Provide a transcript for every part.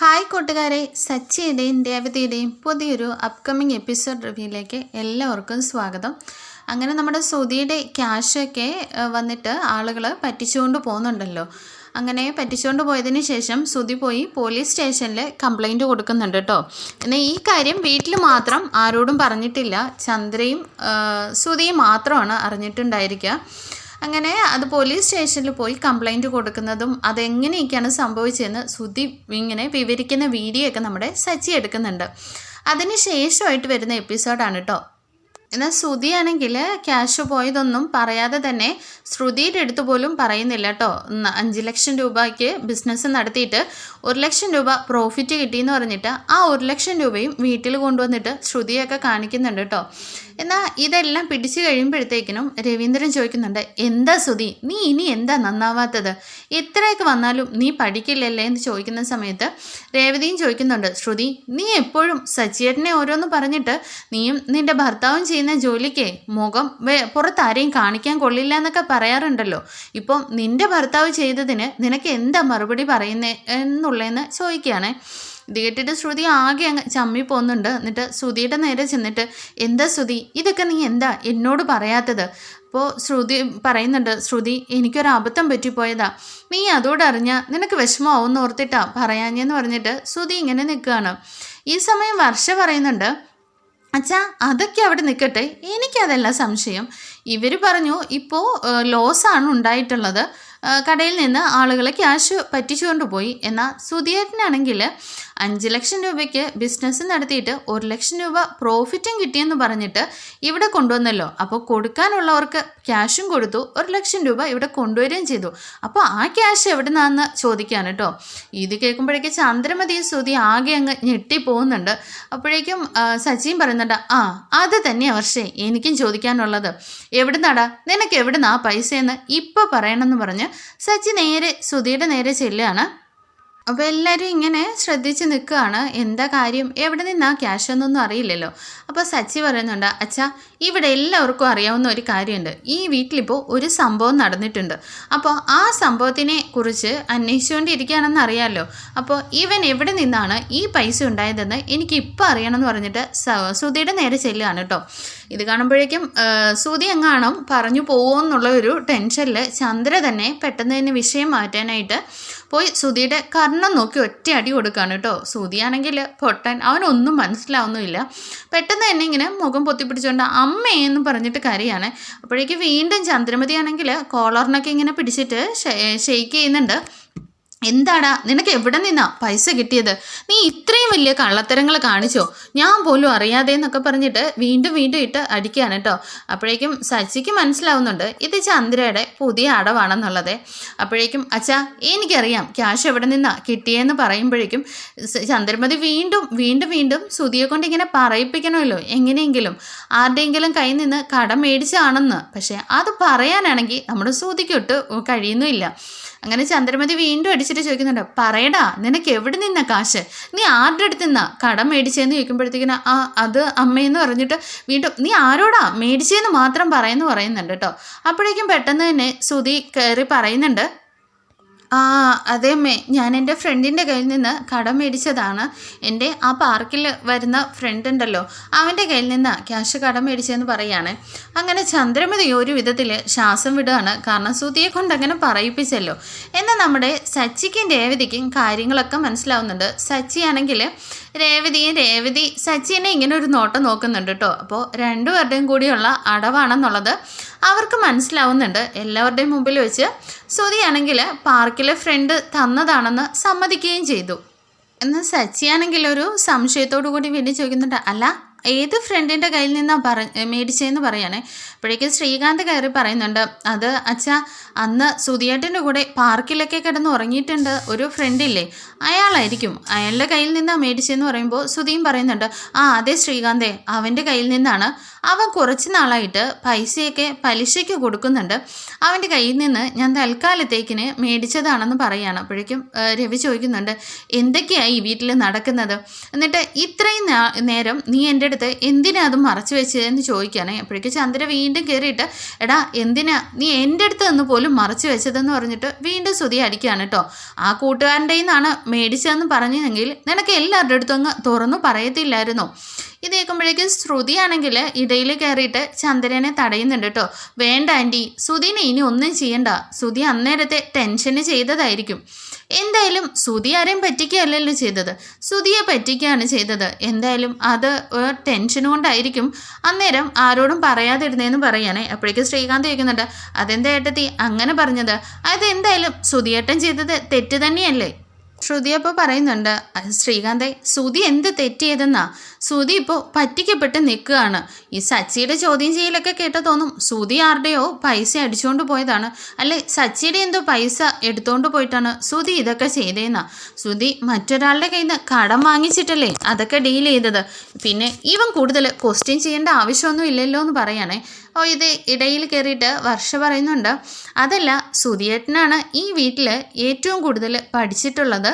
Hi കൂട്ടുകാരെ, സച്ചിയുടെയും രേവതിയുടെയും പുതിയൊരു upcoming episode റിവ്യൂയിലേക്ക് എല്ലാവർക്കും സ്വാഗതം. അങ്ങനെ നമ്മുടെ സുധിയുടെ ക്യാഷൊക്കെ വന്നിട്ട് ആളുകൾ പറ്റിച്ചുകൊണ്ട് പോകുന്നുണ്ടല്ലോ. അങ്ങനെ പറ്റിച്ചുകൊണ്ട് പോയതിന് ശേഷം സുധി പോയി പോലീസ് സ്റ്റേഷനിൽ കംപ്ലൈൻറ്റ് കൊടുക്കുന്നുണ്ട് കേട്ടോ. എന്നാൽ ഈ കാര്യം വീട്ടിൽ മാത്രം ആരോടും പറഞ്ഞിട്ടില്ല. ചന്ദ്രയും സുധിയും മാത്രമാണ് അറിഞ്ഞിട്ടുണ്ടായിരിക്കുക. അങ്ങനെ അത് പോലീസ് സ്റ്റേഷനിൽ പോയി കംപ്ലൈൻറ്റ് കൊടുക്കുന്നതും അതെങ്ങനെയൊക്കെയാണ് സംഭവിച്ചതെന്ന് സുധി ഇങ്ങനെ വിവരിക്കുന്ന വീഡിയോ ഒക്കെ നമ്മുടെ സച്ചി എടുക്കുന്നുണ്ട്. അതിന് ശേഷമായിട്ട് വരുന്ന എപ്പിസോഡാണ് കേട്ടോ. എന്നാൽ ശ്രുതിയാണെങ്കിൽ ക്യാഷ് പോയതൊന്നും പറയാതെ തന്നെ ശ്രുതിയുടെ അടുത്ത് പോലും പറയുന്നില്ല കേട്ടോ. 5 ലക്ഷം രൂപയ്ക്ക് ബിസിനസ് നടത്തിയിട്ട് 1 ലക്ഷം രൂപ പ്രോഫിറ്റ് കിട്ടിയെന്ന് പറഞ്ഞിട്ട് ആ 1 ലക്ഷം രൂപയും വീട്ടിൽ കൊണ്ടുവന്നിട്ട് ശ്രുതിയൊക്കെ കാണിക്കുന്നുണ്ട് കേട്ടോ. എന്നാൽ ഇതെല്ലാം പിടിച്ചു കഴിയുമ്പോഴത്തേക്കിനും രവീന്ദ്രൻ ചോദിക്കുന്നുണ്ട്, എന്താ ശ്രുതി, നീ ഇനി എന്താ നന്നാവാത്തത്, എത്രയൊക്കെ വന്നാലും നീ പഠിക്കില്ലല്ലേ എന്ന് ചോദിക്കുന്ന സമയത്ത് രേവതിയും ചോദിക്കുന്നുണ്ട്, ശ്രുതി നീ എപ്പോഴും സച്ചിയേട്ടനെ ഓരോന്ന് പറഞ്ഞിട്ട് നീയും നിൻ്റെ ഭർത്താവും ചെയ്യുന്ന ജോലിക്ക് മുഖം പുറത്താരെയും കാണിക്കാൻ കൊള്ളില്ല എന്നൊക്കെ പറയാറുണ്ടല്ലോ. ഇപ്പം നിൻ്റെ ഭർത്താവ് ചെയ്തതിന് നിനക്ക് എന്താ മറുപടി പറയുന്നേ എന്നുള്ളതെന്ന് ചോദിക്കുകയാണേ. ഇത് കേട്ടിട്ട് ശ്രുതി ആകെ അങ്ങ് ചമ്മി പോകുന്നുണ്ട്. എന്നിട്ട് ശ്രുതിയുടെ നേരെ ചെന്നിട്ട്, എന്താ ശ്രുതി, ഇതൊക്കെ നീ എന്താ എന്നോട് പറയാത്തത്? അപ്പോൾ ശ്രുതി പറയുന്നുണ്ട്, ശ്രുതി എനിക്കൊരു അബദ്ധം പറ്റിപ്പോയതാ, നീ അതോടറിഞ്ഞാൽ നിനക്ക് വിഷമമാവുമെന്ന് ഓർത്തിട്ടാ പറയാഞ്ഞെന്ന് പറഞ്ഞിട്ട് ശ്രുതി ഇങ്ങനെ നിൽക്കുകയാണ്. ഈ സമയം വർഷ പറയുന്നുണ്ട്, അച്ഛാ അതൊക്കെ അവിടെ നിൽക്കട്ടെ, എനിക്കതല്ല സംശയം. ഇവർ പറഞ്ഞു ഇപ്പോൾ ലോസാണ് ഉണ്ടായിട്ടുള്ളത്, കടയിൽ നിന്ന് ആളുകളെ ക്യാഷ് പറ്റിച്ചുകൊണ്ട് പോയി. എന്നാൽ സുധിയേട്ടനാണെങ്കിൽ 5 ലക്ഷം രൂപയ്ക്ക് ബിസിനസ് നടത്തിയിട്ട് 1 ലക്ഷം രൂപ പ്രോഫിറ്റും കിട്ടിയെന്ന് പറഞ്ഞിട്ട് ഇവിടെ കൊണ്ടുവന്നല്ലോ. അപ്പോൾ കൊടുക്കാനുള്ളവർക്ക് ക്യാഷും കൊടുത്തു, 1 ലക്ഷം രൂപ ഇവിടെ കൊണ്ടുവരികയും ചെയ്തു. അപ്പോൾ ആ ക്യാഷ് എവിടെ നിന്നാന്ന് ചോദിക്കുകയാണ് കേട്ടോ. ഇത് കേൾക്കുമ്പോഴേക്കും ചന്ദ്രമതി സുധി ആകെ അങ്ങ് ഞെട്ടിപ്പോകുന്നുണ്ട്. അപ്പോഴേക്കും സച്ചിൻ പറയുന്നുണ്ട്, അത് തന്നെയാണ് വർഷേ എനിക്കും ചോദിക്കാനുള്ളത്, എവിടുന്നാടാ നിനക്ക് എവിടുന്നാ പൈസയെന്ന് ഇപ്പോൾ പറയണമെന്ന് പറഞ്ഞ് സച്ചി നേരെ സുധിയുടെ നേരെ ചെല്ലുകയാണ്. അപ്പോൾ എല്ലാവരും ഇങ്ങനെ ശ്രദ്ധിച്ച് നിൽക്കുകയാണ്, എന്താ കാര്യം, എവിടെ നിന്നാ ക്യാഷ് എന്നൊന്നും അറിയില്ലല്ലോ. അപ്പോൾ സച്ചി പറയുന്നുണ്ട്, അച്ഛാ ഇവിടെ എല്ലാവർക്കും അറിയാവുന്ന ഒരു കാര്യമുണ്ട്, ഈ വീട്ടിലിപ്പോൾ ഒരു സംഭവം നടന്നിട്ടുണ്ട്. അപ്പോൾ ആ സംഭവത്തിനെ കുറിച്ച് അന്വേഷിച്ചുകൊണ്ടിരിക്കുകയാണെന്ന് അറിയാമല്ലോ. അപ്പോൾ ഇവൻ എവിടെ നിന്നാണ് ഈ പൈസ ഉണ്ടായതെന്ന് എനിക്ക് ഇപ്പോൾ അറിയണമെന്ന് പറഞ്ഞിട്ട് സുധിയുടെ നേരെ ചെല്ലുകയാണ് കേട്ടോ. ഇത് കാണുമ്പോഴേക്കും സുധി എങ്ങാനും പറഞ്ഞു പോകുമെന്നുള്ള ഒരു ടെൻഷനിൽ ചന്ദ്ര തന്നെ പെട്ടെന്ന് തന്നെ വിഷയം മാറ്റാനായിട്ട് പോയി സുധിയുടെ കർണം നോക്കി ഒറ്റ അടി കൊടുക്കുകയാണ് കേട്ടോ. സുധിയാണെങ്കിൽ പൊട്ടൻ, അവനൊന്നും മനസ്സിലാവുന്നുമില്ല. പെട്ടെന്ന് തന്നെ ഇങ്ങനെ മുഖം പൊത്തിപ്പിടിച്ചുകൊണ്ട് അമ്മയെന്ന് പറഞ്ഞിട്ട് കരയാണ്. അപ്പോഴേക്ക് വീണ്ടും ചന്ദ്രമതിയാണെങ്കിൽ കോളറിനൊക്കെ ഇങ്ങനെ പിടിച്ചിട്ട് ഷെയ്ക്ക് ചെയ്യുന്നുണ്ട്. എന്താടാ നിനക്ക് എവിടെ നിന്നാ പൈസ കിട്ടിയത്, നീ ഇത്രയും വലിയ കള്ളത്തരങ്ങൾ കാണിച്ചോ, ഞാൻ പോലും അറിയാതെ എന്നൊക്കെ പറഞ്ഞിട്ട് വീണ്ടും വീണ്ടും ഇട്ട് അടിക്കുകയാണ് കേട്ടോ. അപ്പോഴേക്കും സച്ചിക്ക് മനസ്സിലാവുന്നുണ്ട് ഇത് ചന്ദ്രയുടെ പുതിയ അടവാണെന്നുള്ളത്. അപ്പോഴേക്കും അച്ഛാ എനിക്കറിയാം ക്യാഷ് എവിടെ നിന്നാ കിട്ടിയെന്ന് പറയുമ്പോഴേക്കും ചന്ദ്രമതി വീണ്ടും വീണ്ടും വീണ്ടും സുധിയെ കൊണ്ട് ഇങ്ങനെ പറയിപ്പിക്കണമല്ലോ, എങ്ങനെയെങ്കിലും ആരുടെയെങ്കിലും കയ്യിൽ നിന്ന് കടം മേടിച്ചാണെന്ന്. പക്ഷേ അത് പറയാനാണെങ്കിൽ നമ്മുടെ സുധിക്കൊട്ട് കഴിയുന്നുമില്ല. അങ്ങനെ ചന്ദ്രമതി വീണ്ടും അടിച്ചിട്ട് ചോദിക്കുന്നുണ്ട്, പറയടാ നിനക്ക് എവിടെ നിന്നാ കാശ്, നീ ആരുടെ അടുത്ത് നിന്നാ കടം മേടിച്ചതെന്ന് ചോദിക്കുമ്പോഴത്തേക്കിന് അത് അമ്മയെന്ന് പറഞ്ഞിട്ട് വീണ്ടും നീ ആരോടാ മേടിച്ചതെന്ന് മാത്രം പറയുന്നുണ്ട് കേട്ടോ. അപ്പോഴേക്കും പെട്ടെന്ന് തന്നെ സുധി കയറി പറയുന്നുണ്ട്, അതെ അമ്മേ, ഞാൻ എൻ്റെ ഫ്രണ്ടിൻ്റെ കയ്യിൽ നിന്ന് കടം മേടിച്ചതാണ്. എൻ്റെ ആ പാർക്കിൽ വരുന്ന ഫ്രണ്ട് ഉണ്ടല്ലോ, അവൻ്റെ കയ്യിൽ നിന്നാണ് ക്യാഷ് കടം മേടിച്ചതെന്ന് പറയുകയാണ്. അങ്ങനെ ചന്ദ്രമതി ഒരു വിധത്തിൽ ശ്വാസം വിടുകയാണ്, കാരണം സുധിയെ കൊണ്ട് അങ്ങനെ പറയിപ്പിച്ചല്ലോ. എന്നാൽ നമ്മുടെ സച്ചിക്കും രേവതിക്കും കാര്യങ്ങളൊക്കെ മനസ്സിലാവുന്നുണ്ട്. സച്ചിയാണെങ്കിൽ രേവതി സച്ചിനെ ഇങ്ങനെ ഒരു നോട്ടം നോക്കുന്നുണ്ട് കേട്ടോ. അപ്പോൾ രണ്ടുപേരുടെയും കൂടിയുള്ള അടവാണെന്നുള്ളത് അവർക്ക് മനസ്സിലാവുന്നുണ്ട്. എല്ലാവരുടെയും മുമ്പിൽ വെച്ച് സുധിയാണെങ്കിൽ പാർക്കിലെ ഫ്രണ്ട് തന്നതാണെന്ന് സമ്മതിക്കുകയും ചെയ്തു. എന്നാൽ സച്ചിയാണെങ്കിൽ ഒരു സംശയത്തോടു കൂടി വേണ്ടി ചോദിക്കുന്നുണ്ട്, അല്ല ഏത് ഫ്രണ്ടിൻ്റെ കയ്യിൽ നിന്നാണ് മേടിച്ചതെന്ന് പറയാനേ. അപ്പോഴേക്കും ശ്രീകാന്ത് കയറി പറയുന്നുണ്ട്, അത് അച്ഛാ അന്ന് സുധിയേട്ടൻ്റെ കൂടെ പാർക്കിലൊക്കെ കിടന്ന് ഉറങ്ങിയിട്ടുണ്ട് ഒരു ഫ്രണ്ടില്ലേ, അയാളായിരിക്കും, അയാളുടെ കയ്യിൽ നിന്നാണ് മേടിച്ചതെന്ന് പറയുമ്പോൾ സുധിയും പറയുന്നുണ്ട്, അതെ ശ്രീകാന്തേ അവൻ്റെ കയ്യിൽ നിന്നാണ്, അവൻ കുറച്ച് നാളായിട്ട് പൈസയൊക്കെ പലിശയ്ക്ക് കൊടുക്കുന്നുണ്ട്, അവൻ്റെ കയ്യിൽ നിന്ന് ഞാൻ തൽക്കാലത്തേക്കിന് മേടിച്ചതാണെന്ന് പറയുകയാണ്. അപ്പോഴേക്കും രവി ചോദിക്കുന്നുണ്ട്, എന്തൊക്കെയാണ് ഈ വീട്ടിൽ നടക്കുന്നത്, എന്നിട്ട് ഇത്രയും നേരം നീ എൻ്റെ എൻ്റെ അടുത്ത് എന്തിനാ അത് മറച്ചു വെച്ചതെന്ന് ചോദിക്കുകയാണ്. അപ്പോഴേക്ക് ചന്ദ്ര വീണ്ടും കയറിയിട്ട് എടാ എന്തിനാ നീ എൻ്റെ അടുത്ത് നിന്ന് പോലും മറച്ചു വെച്ചതെന്ന് പറഞ്ഞിട്ട് വീണ്ടും ശ്രുതി അടിക്കുകയാണ് കേട്ടോ. ആ കൂട്ടുകാരൻ്റെ നിന്നാണ് മേടിച്ചതെന്ന് പറഞ്ഞെങ്കിൽ നിനക്ക് എല്ലാവരുടെ അടുത്തും അങ്ങ് തുറന്നു പറയത്തില്ലായിരുന്നോ? ഇത് കേൾക്കുമ്പോഴേക്കും ശ്രുതിയാണെങ്കിൽ ഇടയിൽ കയറിയിട്ട് ചന്ദ്രനെ തടയുന്നുണ്ട് കേട്ടോ. വേണ്ട ആൻറ്റി, ശ്രുതിനെ ഇനി ഒന്നും ചെയ്യണ്ട. ശ്രുതി അന്നേരത്തെ ടെൻഷന് ചെയ്തതായിരിക്കും. എന്തായാലും ശ്രുതി ആരെയും പറ്റിക്കുകയല്ലല്ലോ ചെയ്തത്, ശ്രുതിയെ പറ്റിക്കുകയാണ് ചെയ്തത്. എന്തായാലും അത് ടെൻഷൻ കൊണ്ടായിരിക്കും അന്നേരം ആരോടും പറയാതിരുന്നതെന്ന് പറയാനേ. അപ്പോഴേക്കും ശ്രീകാന്ത് ചോദിക്കുന്നുണ്ട്, അതെന്താ ഏട്ടത്തി അങ്ങനെ പറഞ്ഞത്? അതെന്തായാലും ശ്രുതിയേട്ടൻ ചെയ്തത് തെറ്റ് തന്നെയല്ലേ? ശ്രുതി അപ്പോൾ പറയുന്നുണ്ട്, ശ്രീകാന്തെ ശ്രുതി എന്ത് തെറ്റ് ചെയ്തെന്നാ? ശ്രുതി ഇപ്പോൾ പറ്റിക്കപ്പെട്ട് നിൽക്കുകയാണ്. ഈ സച്ചിയുടെ ചോദ്യം ചെയ്യലൊക്കെ കേട്ട തോന്നും ശ്രുതി ആരുടെയോ പൈസ അടിച്ചുകൊണ്ട് പോയതാണ്, അല്ലെ സച്ചിയുടെ എന്തോ പൈസ എടുത്തുകൊണ്ട് പോയിട്ടാണ് ശ്രുതി ഇതൊക്കെ ചെയ്തതെന്നാ. ശ്രുതി മറ്റൊരാളുടെ കയ്യിൽ നിന്ന് കടം വാങ്ങിച്ചിട്ടല്ലേ അതൊക്കെ ഡീൽ ചെയ്തത്. പിന്നെ ഇവൻ കൂടുതൽ ക്വസ്റ്റ്യൻ ചെയ്യേണ്ട ആവശ്യമൊന്നും ഇല്ലല്ലോ എന്ന് പറയാണേ. ഇത് ഇടയിൽ കയറിയിട്ട് വർഷ പറയുന്നുണ്ട്, അതല്ല ശ്രുതിയേട്ടനാണ് ഈ വീട്ടിൽ ഏറ്റവും കൂടുതൽ പഠിച്ചിട്ടുള്ളത്.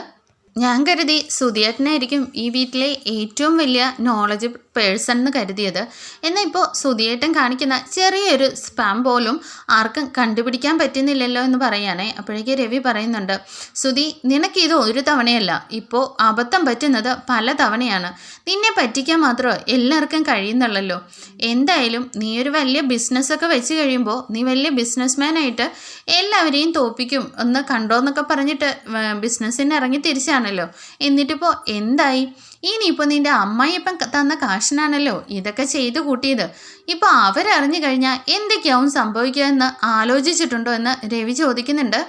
ഞാൻ കരുതി ശ്രുതിയേട്ടനായിരിക്കും ഈ വീട്ടിലെ ഏറ്റവും വലിയ നോളജ് പേഴ്സൺ എന്ന് കരുതിയത്. എന്നാൽ ഇപ്പോൾ ശ്രുതിയേട്ടൻ കാണിക്കുന്ന ചെറിയൊരു സ്പാം പോലും ആർക്കും കണ്ടുപിടിക്കാൻ പറ്റുന്നില്ലല്ലോ എന്ന് പറയാനേ. അപ്പോഴേക്ക് രവി പറയുന്നുണ്ട്, ശ്രുതി നിനക്കിത് ഒരു തവണയല്ല, ഇപ്പോൾ അബദ്ധം പറ്റുന്നത് പല തവണയാണ്. നിന്നെ പറ്റിക്കാൻ മാത്രമേ എല്ലാവർക്കും കഴിയുന്നുള്ളല്ലോ. എന്തായാലും നീ ഒരു വലിയ ബിസിനസ്സൊക്കെ വെച്ച് കഴിയുമ്പോൾ നീ വലിയ ബിസിനസ്മാനായിട്ട് എല്ലാവരെയും തോപ്പിക്കും ഒന്ന് കണ്ടോന്നൊക്കെ പറഞ്ഞിട്ട് ബിസിനസ്സിന് ഇറങ്ങി തിരിച്ചാണല്ലോ. എന്നിട്ടിപ്പോൾ എന്തായി? ഇനിയിപ്പോൾ നിൻ്റെ അമ്മായിയപ്പൻ തന്ന കാശിനാണല്ലോ ഇതൊക്കെ ചെയ്തു കൂട്ടിയത്. ഇപ്പോൾ അവരറിഞ്ഞു കഴിഞ്ഞാൽ എന്തൊക്കെയാവും സംഭവിക്കുക എന്ന് ആലോചിച്ചിട്ടുണ്ടോ എന്ന് രവി ചോദിക്കുന്നുണ്ട്.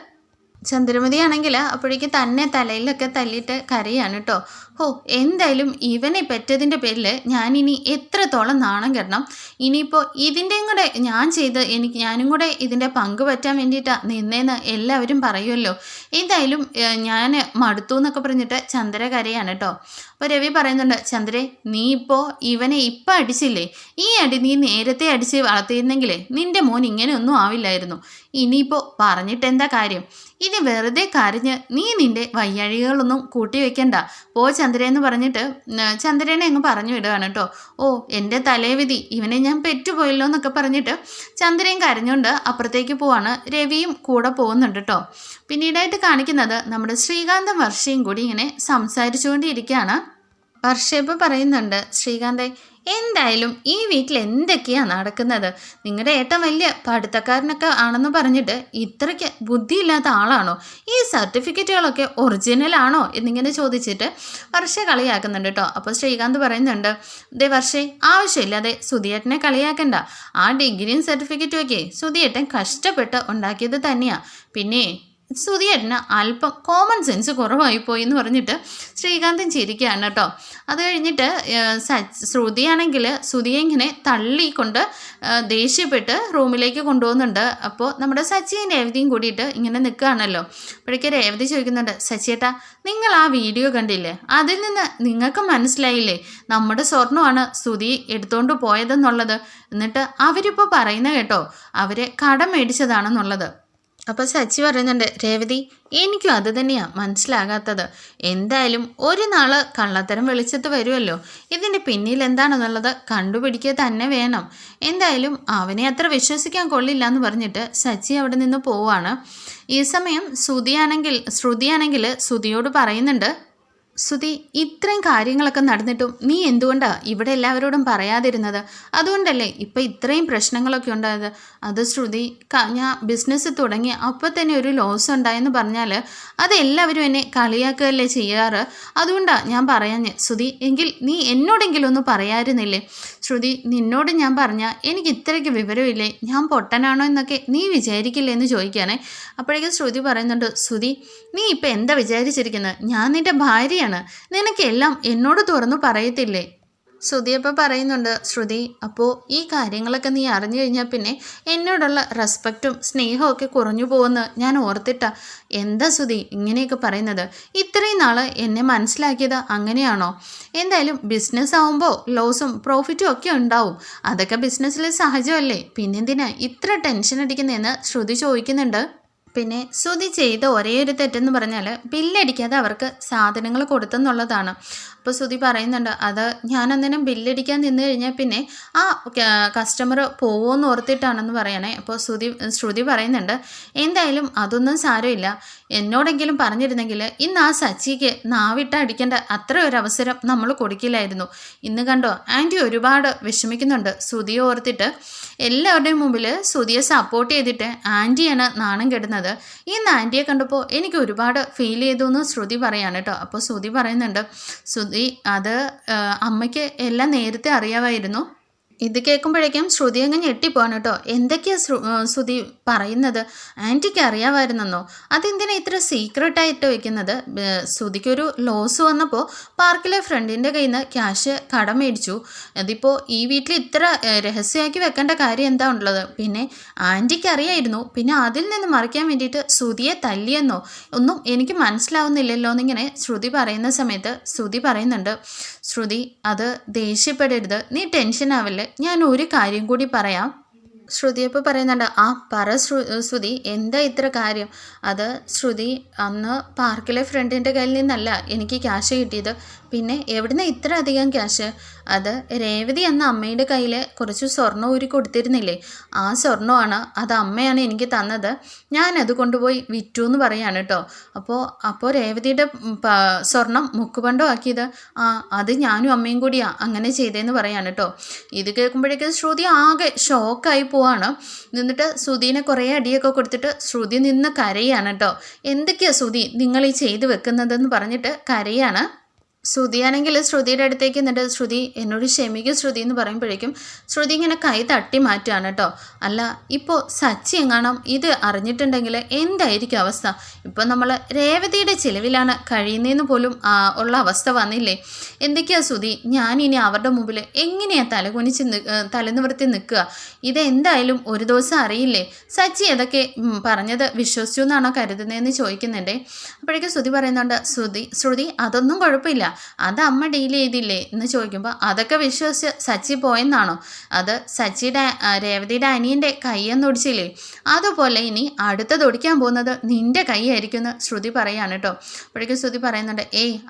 ചന്ദ്രമതി ആണെങ്കിൽ അപ്പോഴേക്ക് തന്നെ തലയിലൊക്കെ തല്ലിയിട്ട് കരയാണ് കേട്ടോ. എന്തായാലും ഇവനെ പെറ്റതിൻ്റെ പേരിൽ ഞാനിനി എത്രത്തോളം നാണം കെടണം. ഇനിയിപ്പോൾ ഇതിൻ്റെയും കൂടെ ഞാനും കൂടെ ഇതിൻ്റെ പങ്ക് പറ്റാൻ വേണ്ടിയിട്ടാണ് നിന്നേന്ന് എല്ലാവരും പറയുമല്ലോ. എന്തായാലും ഞാൻ മടുത്തു എന്നൊക്കെ പറഞ്ഞിട്ട് ചന്ദ്ര കരയാണ് കേട്ടോ. അപ്പോൾ രവി പറയുന്നുണ്ട്, ചന്ദ്രേ നീ ഇപ്പോൾ ഇവനെ ഇപ്പം അടിച്ചില്ലേ, ഈ അടി നീ നേരത്തെ അടിച്ച് വളർത്തിയിരുന്നെങ്കിലേ നിൻ്റെ മോൻ ഇങ്ങനെയൊന്നും ആവില്ലായിരുന്നു. ഇനിയിപ്പോൾ പറഞ്ഞിട്ട് എന്താ കാര്യം? ഇനി വെറുതെ കരഞ്ഞ് നീ നിൻ്റെ വയ്യഴികളൊന്നും കൂട്ടി വെക്കണ്ട. ചന്ദ്രയെന്ന് പറഞ്ഞിട്ട് ചന്ദ്രനെ അങ്ങ് പറഞ്ഞു വിടുകയാണ് കേട്ടോ. എൻ്റെ തലേവിധി, ഇവനെ ഞാൻ പെറ്റുപോയല്ലോ എന്നൊക്കെ പറഞ്ഞിട്ട് ചന്ദ്രയും കരഞ്ഞുകൊണ്ട് അപ്പുറത്തേക്ക് പോവാണ്. രവിയും കൂടെ പോകുന്നുണ്ട് കേട്ടോ. പിന്നീടായിട്ട് കാണിക്കുന്നത് നമ്മുടെ ശ്രീകാന്തും വർഷയും കൂടി ഇങ്ങനെ സംസാരിച്ചുകൊണ്ടിരിക്കുകയാണ്. വർഷ ഇപ്പോൾ പറയുന്നുണ്ട്, ശ്രീകാന്തെ എന്തായാലും ഈ വീട്ടിൽ എന്തൊക്കെയാണ് നടക്കുന്നത്? നിങ്ങളുടെ ഏട്ടൻ വലിയ പഠിത്തക്കാരനൊക്കെ ആണെന്ന് പറഞ്ഞിട്ട് ഇത്രയ്ക്ക് ബുദ്ധിയില്ലാത്ത ആളാണോ? ഈ സർട്ടിഫിക്കറ്റുകളൊക്കെ ഒറിജിനൽ ആണോ എന്നിങ്ങനെ ചോദിച്ചിട്ട് വർഷ കളിയാക്കുന്നുണ്ട് കേട്ടോ. അപ്പോൾ ശ്രീകാന്ത് പറയുന്നുണ്ട്, ദേ വർഷേ ആവശ്യമില്ലാതെ സുധിയേട്ടനെ കളിയാക്കണ്ട. ആ ഡിഗ്രിയും സർട്ടിഫിക്കറ്റും ഒക്കെ സുധിയേട്ടൻ കഷ്ടപ്പെട്ട് ഉണ്ടാക്കിയത് തന്നെയാണ്. പിന്നെ സുധിയേട്ടന് അല്പം കോമൺ സെൻസ് കുറവായിപ്പോയി എന്ന് പറഞ്ഞിട്ട് ശ്രീകാന്തൻ ചിരിക്കുകയാണ് കേട്ടോ. അത് കഴിഞ്ഞിട്ട് ശ്രുതിയാണെങ്കിൽ ശ്രുതിയെ ഇങ്ങനെ തള്ളിക്കൊണ്ട് ദേഷ്യപ്പെട്ട് റൂമിലേക്ക് കൊണ്ടുപോകുന്നുണ്ട്. അപ്പോൾ നമ്മുടെ സച്ചിയും രേവതിയും കൂടിയിട്ട് ഇങ്ങനെ നിൽക്കുകയാണല്ലോ. അപ്പോഴേക്ക് രേവതി ചോദിക്കുന്നുണ്ട്, സച്ചിയേട്ടാ നിങ്ങൾ ആ വീഡിയോ കണ്ടില്ലേ? അതിൽ നിന്ന് നിങ്ങൾക്ക് മനസ്സിലായില്ലേ നമ്മുടെ സ്വർണ്ണമാണ് ശ്രുതി എടുത്തുകൊണ്ട് പോയതെന്നുള്ളത്? എന്നിട്ട് അവരിപ്പോൾ പറയുന്ന കേട്ടോ അവർ കടം മേടിച്ചതാണെന്നുള്ളത്. അപ്പോൾ സച്ചി പറയുന്നുണ്ട്, രേവതി എനിക്കും അത് തന്നെയാണ് മനസ്സിലാകാത്തത്. എന്തായാലും ഒരു നാൾ കള്ളത്തരം വെളിച്ചത്ത് വരുമല്ലോ. ഇതിൻ്റെ പിന്നിൽ എന്താണെന്നുള്ളത് കണ്ടുപിടിക്കുക തന്നെ വേണം. എന്തായാലും അവനെ അത്ര വിശ്വസിക്കാൻ കൊള്ളില്ല എന്ന് പറഞ്ഞിട്ട് സച്ചി അവിടെ നിന്ന് പോവാണ്. ഈ സമയം ശ്രുതിയാണെങ്കിൽ ശ്രുതിയോട് പറയുന്നുണ്ട്, ശ്രുതി ഇത്രയും കാര്യങ്ങളൊക്കെ നടന്നിട്ടും നീ എന്തുകൊണ്ടാണ് ഇവിടെ എല്ലാവരോടും പറയാതിരുന്നത്? അതുകൊണ്ടല്ലേ ഇപ്പം ഇത്രയും പ്രശ്നങ്ങളൊക്കെ ഉണ്ടായത്. അത് ശ്രുതി ഞാൻ ബിസിനസ് തുടങ്ങി അപ്പോൾ തന്നെ ഒരു ലോസ് ഉണ്ടായെന്ന് പറഞ്ഞാൽ അത് എല്ലാവരും എന്നെ കളിയാക്കുകയല്ലേ ചെയ്യാറ്. അതുകൊണ്ടാണ് ഞാൻ പറയാഞ്ഞ്. ശ്രുതി എങ്കിൽ നീ എന്നോടെങ്കിലും ഒന്ന് പറയാമായിരുന്നില്ലേ? ശ്രുതി നിന്നോട് ഞാൻ പറഞ്ഞാൽ എനിക്ക് ഇത്രയ്ക്ക് വിവരമില്ലേ, ഞാൻ പൊട്ടനാണോ എന്നൊക്കെ നീ വിചാരിക്കില്ലേ എന്ന് ചോദിക്കുകയാണേ. അപ്പോഴേക്കും ശ്രുതി പറയുന്നുണ്ട്, ശ്രുതി നീ ഇപ്പം എന്താ വിചാരിച്ചിരിക്കുന്നത്? ഞാൻ നിൻ്റെ ഭാര്യയാണ്, നിനക്കെല്ലാം എന്നോട് തുറന്നു പറയത്തില്ലേ? ശ്രുതി അപ്പോൾ പറയുന്നുണ്ട്, ശ്രുതി അപ്പോൾ ഈ കാര്യങ്ങളൊക്കെ നീ അറിഞ്ഞു കഴിഞ്ഞാൽ പിന്നെ എന്നോടുള്ള റെസ്പെക്റ്റും സ്നേഹവും ഒക്കെ കുറഞ്ഞു പോകുമെന്ന് ഞാൻ ഓർത്തിട്ടാ. എന്താ ശ്രുതി ഇങ്ങനെയൊക്കെ പറയുന്നത്? ഇത്രയും നാൾ എന്നെ മനസ്സിലാക്കിയത് അങ്ങനെയാണോ? എന്തായാലും ബിസിനസ് ആവുമ്പോൾ ലോസും പ്രോഫിറ്റും ഒക്കെ ഉണ്ടാവും. അതൊക്കെ ബിസിനസ്സിൽ സഹജമല്ലേ, പിന്നെന്തിനാ ഇത്ര ടെൻഷൻ അടിക്കുന്നതെന്ന് ശ്രുതി ചോദിക്കുന്നുണ്ട്. പിന്നെ ശ്രുതി ചെയ്ത ഒരേ ഒരു തെറ്റെന്ന് പറഞ്ഞാൽ ബില്ലടിക്കാതെ അവർക്ക് സാധനങ്ങൾ കൊടുത്തെന്നുള്ളതാണ്. അപ്പോൾ ശ്രുതി പറയുന്നുണ്ട്, അത് ഞാൻ അന്നേരം ബില്ലടിക്കാൻ നിന്ന് കഴിഞ്ഞാൽ പിന്നെ ആ കസ്റ്റമർ പോവുമെന്ന് ഓർത്തിട്ടാണെന്ന് പറയണേ. അപ്പോൾ ശ്രുതി പറയുന്നുണ്ട്, എന്തായാലും അതൊന്നും സാരമില്ല, എന്നോടെങ്കിലും പറഞ്ഞിരുന്നെങ്കിൽ ഇന്ന് ആ സച്ചിക്ക് നാവിട്ട് അടിക്കേണ്ട അത്ര ഒരു അവസരം നമ്മൾ കൊടുക്കില്ലായിരുന്നു. ഇന്ന് കണ്ടോ ആൻറ്റി ഒരുപാട് വിഷമിക്കുന്നുണ്ട് ശ്രുതിയെ ഓർത്തിട്ട്. എല്ലാവരുടെയും മുമ്പിൽ ശ്രുതിയെ സപ്പോർട്ട് ചെയ്തിട്ട് ആൻറ്റിയാണ് നാണം കെടുന്നത്. ഇന്ന് ആൻറ്റിയെ കണ്ടപ്പോൾ എനിക്ക് ഒരുപാട് ഫീൽ ചെയ്തു എന്ന് ശ്രുതി പറയാണ് കേട്ടോ. അപ്പോൾ ശ്രുതി പറയുന്നുണ്ട്, ശ്രുതി അത് അമ്മയ്ക്ക് എല്ലാം നേരത്തെ അറിയാമായിരുന്നു. ഇത് കേൾക്കുമ്പോഴേക്കും ശ്രുതി അങ്ങ് ഞെട്ടിപ്പോവാണ് കേട്ടോ. എന്തൊക്കെയാ ശ്രുതി പറയുന്നത്? ആൻറ്റിക്ക് അറിയാമായിരുന്നെന്നോ? അതെന്തിനാ ഇത്ര സീക്രട്ടായിട്ട് വയ്ക്കുന്നത്? ശ്രുതിക്കൊരു ലോസ് വന്നപ്പോൾ പാർക്കിലെ ഫ്രണ്ടിൻ്റെ കയ്യിൽ നിന്ന് ക്യാഷ് കടം മേടിച്ചു. അതിപ്പോൾ ഈ വീട്ടിൽ ഇത്ര രഹസ്യമാക്കി വെക്കേണ്ട കാര്യം എന്താ ഉള്ളത്? പിന്നെ ആൻറ്റിക്ക് അറിയായിരുന്നു, പിന്നെ അതിൽ നിന്ന് മറിക്കാൻ വേണ്ടിയിട്ട് ശ്രുതിയെ തല്ലിയെന്നോ? ഒന്നും എനിക്ക് മനസ്സിലാവുന്നില്ലല്ലോ എന്നിങ്ങനെ ശ്രുതി പറയുന്ന സമയത്ത് ശ്രുതി പറയുന്നുണ്ട്, ശ്രുതി അത് ദേഷ്യപ്പെടരുത്, നീ ടെൻഷൻ ആവില്ലേ, ഞാൻ ഒരു കാര്യം കൂടി പറയാം. ശ്രുതിയപ്പോൾ പറയുന്നുണ്ട്, ആ പറ ശ്രുതി, എന്താ ഇത്ര കാര്യം? അത് ശ്രുതി, അന്ന് പാർക്കിലെ ഫ്രണ്ടിൻ്റെ കയ്യിൽ നിന്നല്ല എനിക്ക് ക്യാഷ് കിട്ടിയത്. പിന്നെ എവിടുന്ന് ഇത്ര അധികം ക്യാഷ്? അത് രേവതി എന്ന അമ്മയുടെ കയ്യിൽ കുറച്ച് സ്വർണ്ണം ഊരി കൊടുത്തിരുന്നില്ലേ, ആ സ്വർണ്ണമാണ്, അത് അമ്മയാണ് എനിക്ക് തന്നത്. ഞാനത് കൊണ്ടുപോയി വിറ്റു എന്ന് പറയാണ് കേട്ടോ. അപ്പോൾ രേവതിയുടെ സ്വർണം മുക്കുപണ്ടം ആക്കിയത് അത് ഞാനും അമ്മയും കൂടിയാ അങ്ങനെ ചെയ്തതെന്ന് പറയാണ് കേട്ടോ. ഇത് കേൾക്കുമ്പോഴേക്കും ശ്രുതി ആകെ ഷോക്കായി പോവാണ്. എന്നിട്ട് ശ്രുതിനെ കുറേ അടിയൊക്കെ കൊടുത്തിട്ട് ശ്രുതി നിന്ന് കരയാണ് കേട്ടോ. എന്തൊക്കെയാണ് ശ്രുതി നിങ്ങൾ ഈ ചെയ്ത് വെക്കുന്നതെന്ന് പറഞ്ഞിട്ട് കരയാണ്. ശ്രുതിയാണെങ്കിൽ ശ്രുതിയുടെ അടുത്തേക്ക് എന്നിട്ട്, ശ്രുതി എന്നോട് ക്ഷമിക്കും ശ്രുതി എന്ന് പറയുമ്പോഴേക്കും ശ്രുതി ഇങ്ങനെ കൈ തട്ടി മാറ്റുകയാണ് കേട്ടോ. അല്ല, ഇപ്പോൾ സച്ചി എങ്ങാണം ഇത് അറിഞ്ഞിട്ടുണ്ടെങ്കിൽ എന്തായിരിക്കും അവസ്ഥ? ഇപ്പോൾ നമ്മൾ രേവതിയുടെ ചിലവിലാണ് കഴിയുന്നതെന്ന് പോലും ഉള്ള അവസ്ഥ വന്നില്ലേ? എന്തൊക്കെയാ ശ്രുതി, ഞാനിനി അവരുടെ മുമ്പിൽ എങ്ങനെയാണ് തലനിവർത്തി നിൽക്കുക? ഇതെന്തായാലും ഒരു ദിവസം അറിയില്ലേ? സച്ചി ഏതൊക്കെ പറഞ്ഞത് വിശ്വസിച്ചു എന്നാണോ കരുതുന്നതെന്ന് ചോദിക്കുന്നുണ്ടേ. അപ്പോഴേക്കും ശ്രുതി പറയുന്നുണ്ട്, ശ്രുതി അതൊന്നും കുഴപ്പമില്ല, അത് അമ്മ ഡീൽ ചെയ്തില്ലേ എന്ന് ചോദിക്കുമ്പോൾ, അതൊക്കെ വിശ്വസിച്ച് സച്ചി പോയെന്നാണോ? അത് സച്ചിയുടെ രേവതിയുടെ അനിയൻ്റെ കൈയെന്നൊടിച്ചില്ലേ, അതുപോലെ ഇനി അടുത്തത് ഒടിക്കാൻ പോകുന്നത് നിൻ്റെ കൈയായിരിക്കും എന്ന് ശ്രുതി പറയാണ് കേട്ടോ. അപ്പോഴേക്കും ശ്രുതി പറയുന്നുണ്ട്,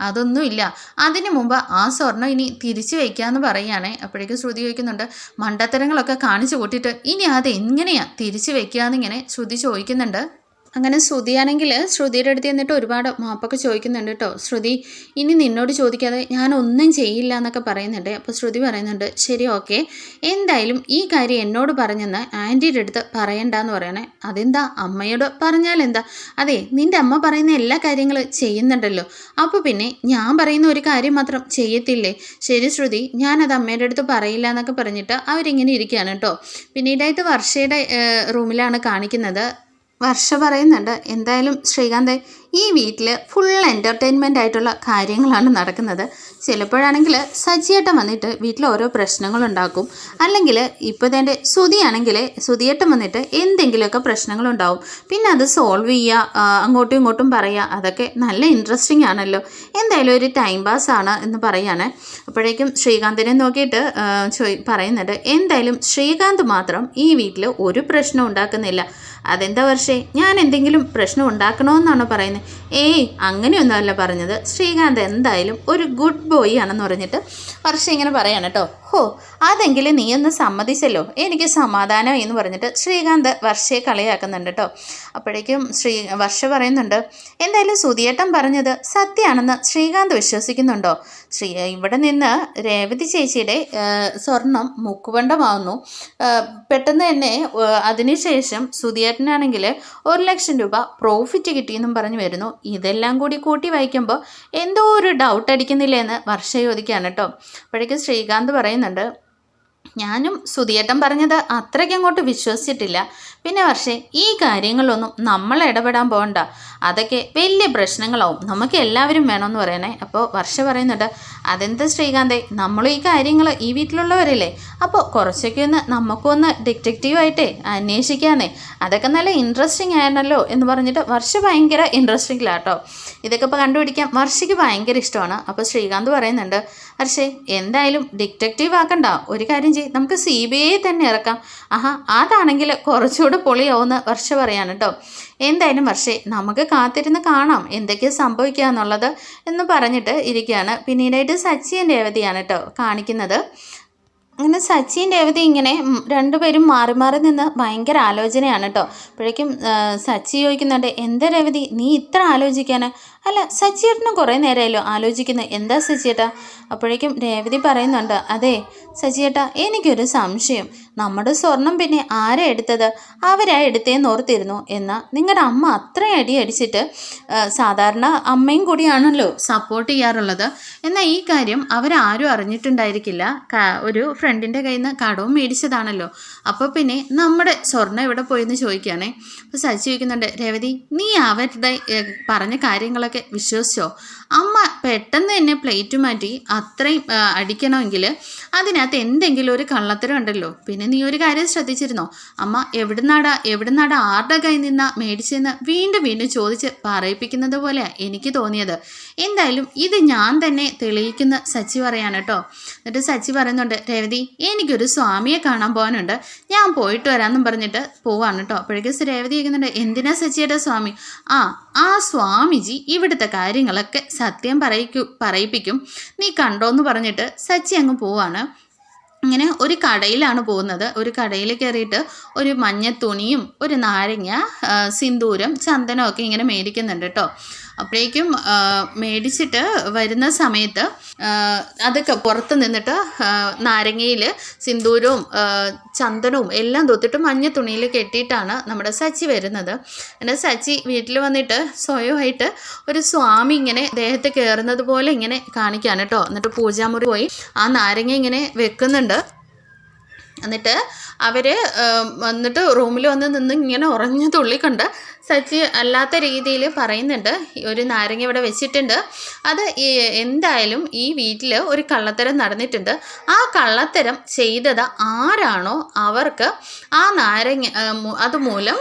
അതൊന്നുമില്ല, അതിനു മുമ്പ് ആ സ്വർണ്ണം ഇനി തിരിച്ചു വയ്ക്കാമെന്ന് പറയുകയാണേ. അപ്പോഴേക്കും ശ്രുതി ചോദിക്കുന്നുണ്ട്, മണ്ടത്തരങ്ങളൊക്കെ കാണിച്ചു കൂട്ടിയിട്ട് ഇനി അത് എങ്ങനെയാണ് തിരിച്ചു വയ്ക്കുകയെന്നിങ്ങനെ ശ്രുതി ചോദിക്കുന്നുണ്ട്. അങ്ങനെ ശ്രുതിയാണെങ്കിൽ ശ്രുതിയുടെ അടുത്ത് എന്നിട്ട് ഒരുപാട് മാപ്പൊക്കെ ചോദിക്കുന്നുണ്ട് കേട്ടോ. ശ്രുതി ഇനി നിന്നോട് ചോദിക്കാതെ ഞാനൊന്നും ചെയ്യില്ല എന്നൊക്കെ പറയുന്നുണ്ട്. അപ്പോൾ ശ്രുതി പറയുന്നുണ്ട്, ശരി ഓക്കെ, എന്തായാലും ഈ കാര്യം എന്നോട് പറഞ്ഞെന്ന് ആൻറ്റിയുടെ അടുത്ത് പറയണ്ടെന്ന് പറയണേ. അതെന്താ, അമ്മയോട് പറഞ്ഞാൽ എന്താ? അതെ, നിൻ്റെ അമ്മ പറയുന്ന എല്ലാ കാര്യങ്ങളും ചെയ്യുന്നുണ്ടല്ലോ, അപ്പോൾ പിന്നെ ഞാൻ പറയുന്ന ഒരു കാര്യം മാത്രം ചെയ്യത്തില്ലേ? ശരി ശ്രുതി, ഞാനത് അമ്മയുടെ അടുത്ത് പറയില്ല എന്നൊക്കെ പറഞ്ഞിട്ട് അവരിങ്ങനെ ഇരിക്കുകയാണ് കേട്ടോ. പിന്നീടായിട്ട് വർഷയുടെ റൂമിലാണ് കാണിക്കുന്നത്. വർഷ പറയുന്നുണ്ട്, എന്തായാലും ശ്രീകാന്ത് ഈ വീട്ടിൽ ഫുൾ എൻ്റർടൈൻമെൻ്റ് ആയിട്ടുള്ള കാര്യങ്ങളാണ് നടക്കുന്നത്. ചിലപ്പോഴാണെങ്കിൽ സജിയേട്ടൻ വന്നിട്ട് വീട്ടിൽ ഓരോ പ്രശ്നങ്ങളുണ്ടാക്കും, അല്ലെങ്കിൽ ഇപ്പോൾ തന്നെ സുധിയേട്ടൻ വന്നിട്ട് എന്തെങ്കിലുമൊക്കെ പ്രശ്നങ്ങളുണ്ടാവും, പിന്നെ അത് സോൾവ് ചെയ്യുക, അങ്ങോട്ടും ഇങ്ങോട്ടും പറയുക, അതൊക്കെ നല്ല ഇൻട്രസ്റ്റിംഗ് ആണല്ലോ, എന്തായാലും ഒരു ടൈം പാസ് ആണ് എന്ന് പറയാണ്. അപ്പോഴേക്കും ശ്രീകാന്തിനെ നോക്കിയിട്ട് പറയുന്നുണ്ട്, എന്തായാലും ശ്രീകാന്ത് മാത്രം ഈ വീട്ടിൽ ഒരു പ്രശ്നം ഉണ്ടാക്കുന്നില്ല. അതെന്താ വർഷേ, ഞാൻ എന്തെങ്കിലും പ്രശ്നം ഉണ്ടാക്കണമെന്നാണോ പറയുന്നത്? അങ്ങനെയൊന്നുമല്ല പറഞ്ഞത്, ശ്രീകാന്ത് എന്തായാലും ഒരു ഗുഡ് ബോയ് ആണെന്ന് പറഞ്ഞിട്ട് വർഷ ഇങ്ങനെ പറയാണ് കേട്ടോ. അതെങ്കിലും നീ ഒന്ന് സമ്മതിച്ചല്ലോ, എനിക്ക് സമാധാനം എന്ന് പറഞ്ഞിട്ട് ശ്രീകാന്ത് വർഷയെ കളിയാക്കുന്നുണ്ട് കേട്ടോ. അപ്പോഴേക്കും വർഷ പറയുന്നുണ്ട്, എന്തായാലും സുധിയേട്ടൻ പറഞ്ഞത് സത്യമാണെന്ന് ശ്രീകാന്ത് വിശ്വസിക്കുന്നുണ്ടോ? ഇവിടെ നിന്ന് രേവതി ചേച്ചിയുടെ സ്വർണം മുക്കുവണ്ടമാവുന്നു, പെട്ടെന്ന് തന്നെ അതിനുശേഷം സുധിയേട്ടനാണെങ്കിൽ 1,00,000 രൂപ പ്രോഫിറ്റ് കിട്ടിയെന്നും പറഞ്ഞു വരുന്നു. ഇതെല്ലാം കൂടി കൂട്ടി വായിക്കുമ്പോൾ എന്തോ ഒരു ഡൗട്ട് അടിക്കുന്നില്ലേ എന്ന് വർഷ ചോദിക്കുകയാണ് കേട്ടോ. അപ്പോഴേക്കും ശ്രീകാന്ത് പറയുന്നുണ്ട്, ഞാനും സുധിയേട്ടൻ പറഞ്ഞത് അത്രയ്ക്ക് അങ്ങോട്ട് വിശ്വസിച്ചിട്ടില്ല. പിന്നെ വർഷേ, ഈ കാര്യങ്ങളിലൊന്നും നമ്മൾ ഇടപെടാൻ പോകണ്ട, അതൊക്കെ വലിയ പ്രശ്നങ്ങളാവും, നമുക്ക് എല്ലാവരും വേണമെന്ന് പറയണേ. അപ്പോൾ വർഷ പറയുന്നുണ്ട്, അതെന്താ ശ്രീകാന്തേ, നമ്മളും ഈ കാര്യങ്ങൾ ഈ വീട്ടിലുള്ളവരല്ലേ, അപ്പോൾ കുറച്ചൊക്കെ ഒന്ന് നമുക്കൊന്ന് ഡിറ്റക്റ്റീവായിട്ടേ അന്വേഷിക്കാന്നേ, അതൊക്കെ നല്ല ഇൻട്രസ്റ്റിംഗ് ആയിരുന്നല്ലോ എന്ന് പറഞ്ഞിട്ട് വർഷ ഭയങ്കര ഇൻട്രസ്റ്റിംഗിലാട്ടോ. ഇതൊക്കെ ഇപ്പോൾ കണ്ടുപിടിക്കാൻ വർഷയ്ക്ക് ഭയങ്കര ഇഷ്ടമാണ്. അപ്പോൾ ശ്രീകാന്ത് പറയുന്നുണ്ട്, വർഷേ എന്തായാലും ഡിറ്റക്റ്റീവ് ആക്കണ്ട, ഒരു കാര്യം ചെയ്യ്, നമുക്ക് CBI തന്നെ ഇറക്കാം. ആഹാ, അതാണെങ്കിൽ കുറച്ചുകൂടെ പൊളിയാവുമെന്ന് വർഷ പറയാണ് കേട്ടോ. എന്തായാലും വർഷേ, നമുക്ക് കാത്തിരുന്ന് കാണാം എന്തൊക്കെയാണ് സംഭവിക്കുക എന്നുള്ളത് എന്ന് പറഞ്ഞിട്ട് ഇരിക്കുകയാണ്. പിന്നീടായിട്ട് സച്ചിയും രേവതിയാണ് കേട്ടോ കാണിക്കുന്നത്. അങ്ങനെ സച്ചിൻ രേവതി ഇങ്ങനെ രണ്ടുപേരും മാറി മാറി നിന്ന് ഭയങ്കര ആലോചനയാണ് കേട്ടോ. അപ്പോഴേക്കും സച്ചി ചോദിക്കുന്നുണ്ട്, എന്താ രേവതി നീ ഇത്ര ആലോചിക്കാൻ? അല്ല, സച്ചിയേട്ടനും കുറേ നേരമായല്ലോ ആലോചിക്കുന്നത്, എന്താ സച്ചിയേട്ടാ? അപ്പോഴേക്കും രേവതി പറയുന്നുണ്ട്, അതെ സച്ചിയേട്ടാ, എനിക്കൊരു സംശയം. നമ്മുടെ സ്വർണം പിന്നെ ആരാ എടുത്തത്? അവരാ എടുത്തേന്ന് ഓർത്തിരുന്നു. എന്നാൽ നിങ്ങളുടെ അമ്മ അത്രയും അടി അടിച്ചിട്ട് സാധാരണ അമ്മയും കൂടിയാണല്ലോ സപ്പോർട്ട് ചെയ്യാറുള്ളത്. എന്നാൽ ഈ കാര്യം അവരാരും അറിഞ്ഞിട്ടുണ്ടായിരിക്കില്ല. ഒരു ഫ്രണ്ടിൻ്റെ കയ്യിൽ നിന്ന് കടവും മേടിച്ചതാണല്ലോ. അപ്പോൾ പിന്നെ നമ്മുടെ സ്വർണ്ണം എവിടെ പോയെന്ന് ചോദിക്കുകയാണേ. അപ്പോൾ സച്ചി ചോദിക്കുന്നുണ്ട്, രേവതി നീ അവരുടെ പറഞ്ഞ കാര്യങ്ങളൊക്കെ വിശ്വസിച്ചോ? അമ്മ പെട്ടെന്ന് തന്നെ പ്ലേറ്റ് മാറ്റി അത്രയും അടിക്കണമെങ്കിൽ അതിനകത്ത് എന്തെങ്കിലും ഒരു കള്ളത്തരം ഉണ്ടല്ലോ. പിന്നെ നീ ഒരു കാര്യം ശ്രദ്ധിച്ചിരുന്നോ? അമ്മ എവിടുന്നാടാ ആരുടെ കയ്യിൽ നിന്നാ മേടിച്ചെന്ന് വീണ്ടും വീണ്ടും ചോദിച്ച് പറയിപ്പിക്കുന്നത് പോലെയാണ് എനിക്ക് തോന്നിയത്. എന്തായാലും ഇത് ഞാൻ തന്നെ തെളിയിക്കുന്ന സച്ചി പറയാണ് കേട്ടോ. എന്നിട്ട് സച്ചി പറയുന്നുണ്ട്, രേവതി എനിക്കൊരു സ്വാമിയെ കാണാൻ പോകാനുണ്ട്, ഞാൻ പോയിട്ട് വരാമെന്നും പറഞ്ഞിട്ട് പോവാണ് കേട്ടോ. അപ്പോഴേക്കും രേവതി കേൾക്കുന്നുണ്ട്, എന്തിനാ സച്ചിയുടെ സ്വാമി? ആ സ്വാമിജി ഇവിടുത്തെ കാര്യങ്ങളൊക്കെ സത്യം പറയിപ്പിക്കും, നീ കണ്ടോന്ന് പറഞ്ഞിട്ട് സച്ചി അങ്ങ് പോവാണ്. ഇങ്ങനെ ഒരു കടയിലാണ് പോകുന്നത്. ഒരു കടയിൽ കയറിയിട്ട് ഒരു മഞ്ഞ തുണിയും ഒരു നാരങ്ങ, സിന്ദൂരം, ചന്ദനമൊക്കെ ഇങ്ങനെ മേടിക്കുന്നുണ്ട് കേട്ടോ. അപ്പോഴേക്കും മേടിച്ചിട്ട് വരുന്ന സമയത്ത് അതൊക്കെ പുറത്ത് നിന്നിട്ട് നാരങ്ങയിൽ സിന്ദൂരവും ചന്ദനവും എല്ലാം തൊത്തിട്ട് മഞ്ഞ തുണിയിൽ കെട്ടിയിട്ടാണ് നമ്മുടെ സച്ചി വരുന്നത്. പിന്നെ സച്ചി വീട്ടിൽ വന്നിട്ട് സ്വയമായിട്ട് ഒരു സ്വാമി ഇങ്ങനെ ദേഹത്ത് കയറുന്നത് പോലെ ഇങ്ങനെ കാണിക്കാണ് കേട്ടോ. എന്നിട്ട് പൂജാമുറി പോയി ആ നാരങ്ങ ഇങ്ങനെ വെക്കുന്നുണ്ട്. എന്നിട്ട് അവർ വന്നിട്ട് റൂമിൽ വന്ന് നിന്ന് ഇങ്ങനെ ഉറഞ്ഞു തുള്ളിക്കൊണ്ട് സച്ചി അല്ലാത്ത രീതിയിൽ പറയുന്നുണ്ട്, ഒരു നാരങ്ങ ഇവിടെ വെച്ചിട്ടുണ്ട്, അത് എന്തായാലും ഈ വീട്ടിൽ ഒരു കള്ളത്തരം നടന്നിട്ടുണ്ട്, ആ കള്ളത്തരം ചെയ്തത് ആരാണോ അവർക്ക് ആ നാരങ്ങ അതുമൂലം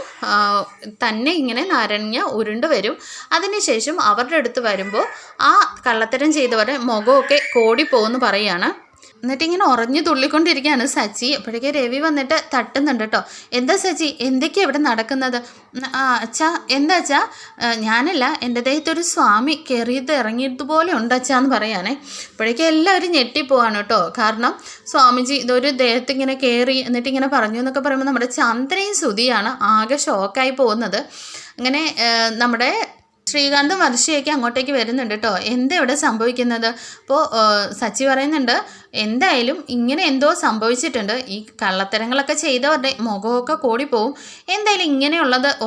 തന്നെ ഇങ്ങനെ നാരങ്ങ ഉരുണ്ട് വരും. അതിനുശേഷം അവരുടെ അടുത്ത് വരുമ്പോൾ ആ കള്ളത്തരം ചെയ്തവരുടെ മുഖമൊക്കെ കോടിപ്പോകുമെന്ന് പറയുകയാണ്. എന്നിട്ട് ഇങ്ങനെ ഉറഞ്ഞു തുള്ളിക്കൊണ്ടിരിക്കുകയാണ് സച്ചി. അപ്പോഴേക്ക് രവി വന്നിട്ട് തട്ടുന്നുണ്ട് കേട്ടോ. എന്താ സച്ചി, എന്തൊക്കെയാണ് ഇവിടെ നടക്കുന്നത്? അച്ഛാ, എന്താ അച്ഛാ? ഞാനല്ല, എൻ്റെ ദേഹത്തൊരു സ്വാമി കയറിയത് ഇറങ്ങിയതുപോലെ ഉണ്ട് അച്ഛാന്ന് പറയാനേ. അപ്പോഴേക്കും എല്ലാവരും ഞെട്ടിപ്പോവാണ് കേട്ടോ. കാരണം സ്വാമിജി ഇതൊരു ദേഹത്ത് ഇങ്ങനെ കയറി എന്നിട്ട് ഇങ്ങനെ പറഞ്ഞു എന്നൊക്കെ പറയുമ്പോൾ നമ്മുടെ ചന്ദ്രയും സുധിയാണ് ആകെ ഷോക്കായി പോകുന്നത്. അങ്ങനെ നമ്മുടെ ശ്രീകാന്തും വർഷയൊക്കെ അങ്ങോട്ടേക്ക് വരുന്നുണ്ട് കേട്ടോ. എന്താ ഇവിടെ സംഭവിക്കുന്നത്? അപ്പോൾ സച്ചി പറയുന്നുണ്ട്, എന്തായാലും ഇങ്ങനെ എന്തോ സംഭവിച്ചിട്ടുണ്ട്, ഈ കള്ളത്തരങ്ങളൊക്കെ ചെയ്തവരുടെ മുഖമൊക്കെ കൂടിപ്പോവും, എന്തായാലും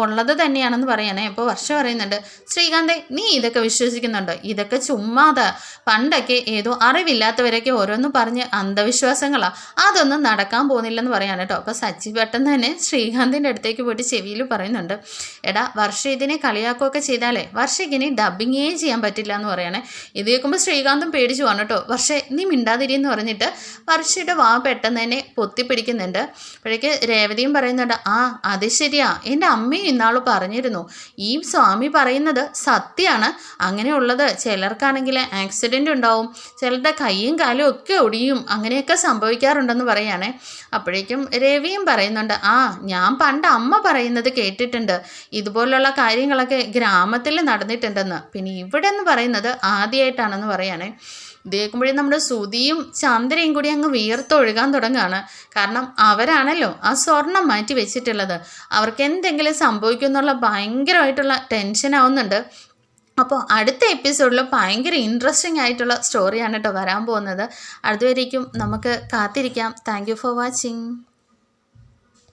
ഉള്ളത് തന്നെയാണെന്ന് പറയാനേ. അപ്പോൾ വർഷ പറയുന്നുണ്ട്, ശ്രീകാന്തെ നീ ഇതൊക്കെ വിശ്വസിക്കുന്നുണ്ടോ? ഇതൊക്കെ ചുമ്മാതെ, പണ്ടൊക്കെ ഏതോ അറിവില്ലാത്തവരൊക്കെ ഓരോന്നും പറഞ്ഞ് അന്ധവിശ്വാസങ്ങളാണ്, അതൊന്നും നടക്കാൻ പോകുന്നില്ലെന്ന് പറയാൻ കേട്ടോ. അപ്പോൾ സച്ചി പെട്ടെന്ന് തന്നെ ശ്രീകാന്തിൻ്റെ അടുത്തേക്ക് പോയിട്ട് ചെവിയിൽ പറയുന്നുണ്ട്, എടാ വർഷ ഇതിനെ കളിയാക്കുകയൊക്കെ ചെയ്താലേ വർഷയ്ക്കിനി ഡബിങ്ങേ ചെയ്യാൻ പറ്റില്ല എന്ന് പറയണേ. ഇത് കേൾക്കുമ്പോൾ ശ്രീകാന്തും പേടിച്ചു പോകണം കേട്ടോ. വർഷേ നീ മിണ്ടാതിരിയെന്ന് പറഞ്ഞിട്ട് വർഷയുടെ വാ പെട്ടെന്ന് തന്നെ പൊത്തിപ്പിടിക്കുന്നുണ്ട്. അപ്പോഴേക്ക് രേവതിയും പറയുന്നുണ്ട്, അത് ശരിയാ, എൻ്റെ അമ്മയും ഇന്നാൾ പറഞ്ഞിരുന്നു, ഈ സ്വാമി പറയുന്നത് സത്യമാണ്, അങ്ങനെയുള്ളത് ചിലർക്കാണെങ്കിൽ ആക്സിഡൻ്റ് ഉണ്ടാവും, ചിലരുടെ കൈയും കാലും ഒക്കെ ഒടിയും, അങ്ങനെയൊക്കെ സംഭവിക്കാറുണ്ടെന്ന് പറയുകയാണേ. അപ്പോഴേക്കും രവിയും പറയുന്നുണ്ട്, ഞാൻ പണ്ട് അമ്മ പറയുന്നത് കേട്ടിട്ടുണ്ട്, ഇതുപോലുള്ള കാര്യങ്ങളൊക്കെ ഗ്രാമത്തിൽ നടന്നിട്ടുണ്ടെന്ന്, പിന്നെ ഇവിടെ എന്ന് പറയുന്നത് ആദ്യമായിട്ടാണെന്ന് പറയാനേ. ഇത് കേൾക്കുമ്പോഴേ നമ്മുടെ സുധിയും ചന്ദ്രയും കൂടി അങ്ങ് വിയർത്തൊഴുകാൻ തുടങ്ങുകയാണ്. കാരണം അവരാണല്ലോ ആ സ്വർണം മാറ്റി വെച്ചിട്ടുള്ളത്, അവർക്ക് എന്തെങ്കിലും സംഭവിക്കും എന്നുള്ള ഭയങ്കരമായിട്ടുള്ള ടെൻഷൻ ആവുന്നുണ്ട്. അപ്പോൾ അടുത്ത എപ്പിസോഡിൽ ഭയങ്കര ഇൻട്രസ്റ്റിംഗ് ആയിട്ടുള്ള സ്റ്റോറിയാണ് കേട്ടോ വരാൻ പോകുന്നത്. അതുവരേക്കും നമുക്ക് കാത്തിരിക്കാം. Thank you for watching.